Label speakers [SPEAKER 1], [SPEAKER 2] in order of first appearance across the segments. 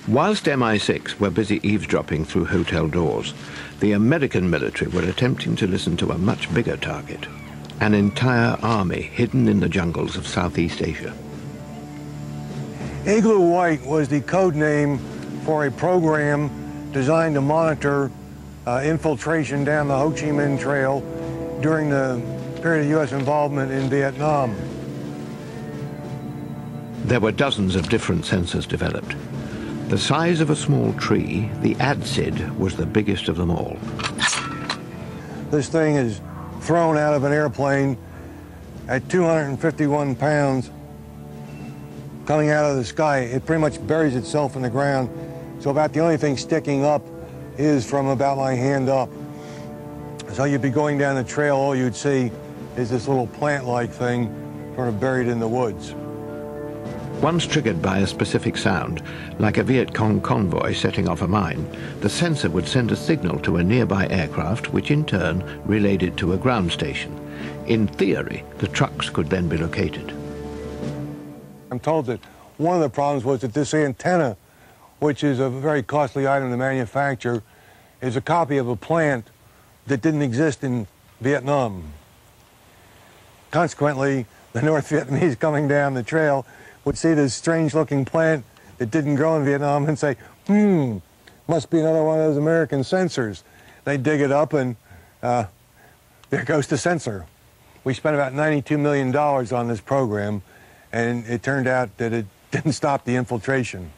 [SPEAKER 1] Whilst MI6 were busy eavesdropping through hotel doors, the American military were attempting to listen to a much bigger target, an entire army hidden in the jungles of Southeast Asia.
[SPEAKER 2] Igloo White was the code name for a program designed to monitor infiltration down the Ho Chi Minh Trail during the period of U.S. involvement in Vietnam.
[SPEAKER 1] There were dozens of different sensors developed. The size of a small tree, the ADSID was the biggest of them all.
[SPEAKER 2] This thing is thrown out of an airplane at 251 pounds coming out of the sky. It pretty much buries itself in the ground. So about the only thing sticking up is from about my hand up. So you'd be going down the trail, all you'd see is this little plant-like thing sort of buried in the woods.
[SPEAKER 1] Once triggered by a specific sound, like a Viet Cong convoy setting off a mine, the sensor would send a signal to a nearby aircraft, which in turn relayed it to a ground station. In theory, the trucks could then be located.
[SPEAKER 2] I'm told that one of the problems was that this antenna, which is a very costly item to manufacture, is a copy of a plant that didn't exist in Vietnam. Consequently, the North Vietnamese coming down the trail would see this strange-looking plant that didn't grow in Vietnam and say, must be another one of those American sensors. They dig it up and there goes the sensor. We spent about $92 million on this program, and it turned out that it didn't stop the infiltration.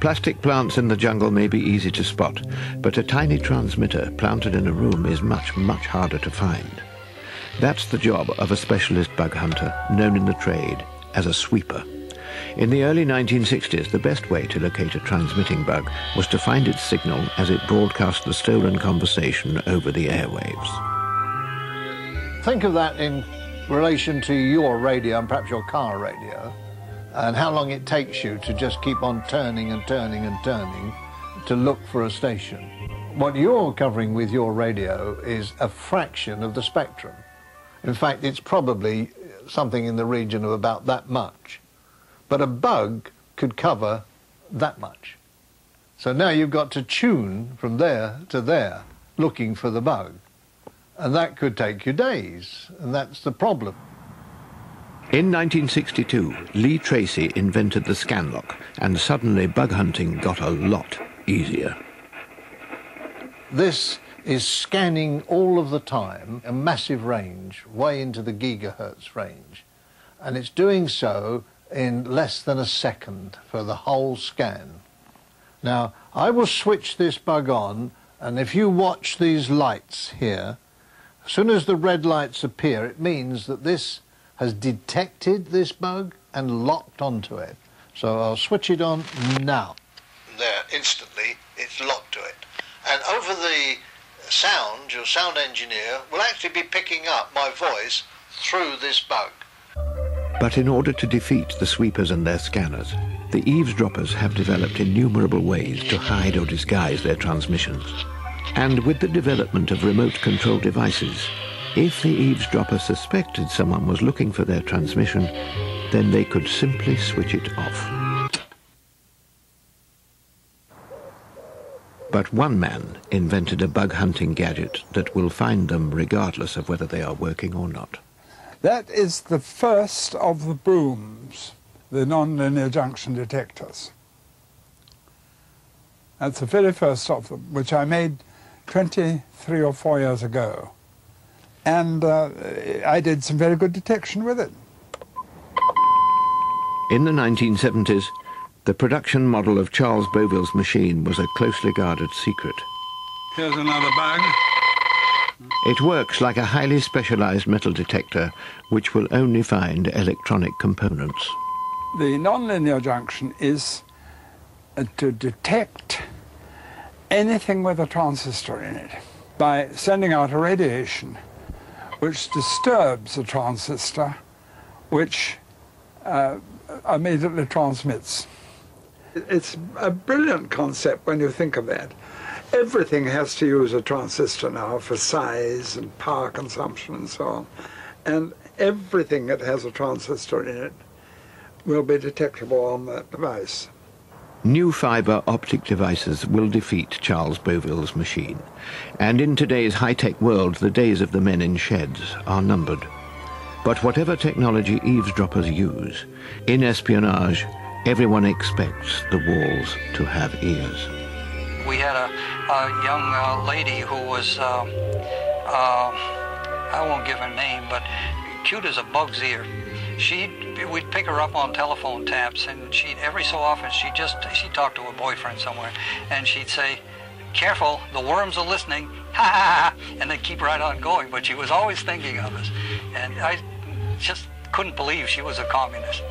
[SPEAKER 1] Plastic plants in the jungle may be easy to spot, but a tiny transmitter planted in a room is much, much harder to find. That's the job of a specialist bug hunter, known in the trade as a sweeper. In the early 1960s, the best way to locate a transmitting bug was to find its signal as it broadcast the stolen conversation over the airwaves.
[SPEAKER 3] Think of that in relation to your radio and perhaps your car radio, and how long it takes you to just keep on turning and turning and turning to look for a station. What you're covering with your radio is a fraction of the spectrum. In fact, it's probably something in the region of about that much. But a bug could cover that much. So now you've got to tune from there to there, looking for the bug. And that could take you days, and that's the problem.
[SPEAKER 1] In 1962, Lee Tracy invented the scanlock, and suddenly bug hunting got a lot easier.
[SPEAKER 3] This is scanning all of the time, a massive range, way into the gigahertz range. And it's doing so in less than a second for the whole scan. Now, I will switch this bug on, and if you watch these lights here, as soon as the red lights appear, it means that this has detected this bug and locked onto it. So I'll switch it on now. There, instantly, it's locked to it. And over the sound, your sound engineer will actually be picking up my voice through this bug.
[SPEAKER 1] But in order to defeat the sweepers and their scanners, the eavesdroppers have developed innumerable ways to hide or disguise their transmissions. And with the development of remote control devices, if the eavesdropper suspected someone was looking for their transmission, then they could simply switch it off. But one man invented a bug hunting gadget that will find them regardless of whether they are working or not.
[SPEAKER 4] That is the first of the brooms, the non-linear junction detectors. That's the very first of them, which I made 23 or 4 years ago. And I did some very good detection with it.
[SPEAKER 1] In the 1970s, the production model of Charles Boville's machine was a closely guarded secret.
[SPEAKER 4] Here's another bug.
[SPEAKER 1] It works like a highly specialized metal detector, which will only find electronic components.
[SPEAKER 4] The nonlinear junction is to detect anything with a transistor in it by sending out a radiation which disturbs the transistor, which immediately transmits. It's a brilliant concept when you think of that. Everything has to use a transistor now for size and power consumption and so on. And everything that has a transistor in it will be detectable on that device.
[SPEAKER 1] New fibre optic devices will defeat Charles Beauville's machine. And in today's high-tech world, the days of the men in sheds are numbered. But whatever technology eavesdroppers use, in espionage, everyone expects the walls to have ears.
[SPEAKER 5] We had a young lady who was, I won't give her name, but cute as a bug's ear. We'd pick her up on telephone taps, and every so often she'd talk to her boyfriend somewhere, and she'd say, "Careful, the worms are listening," ha ha ha, and then keep right on going. But she was always thinking of us, and I just couldn't believe she was a communist.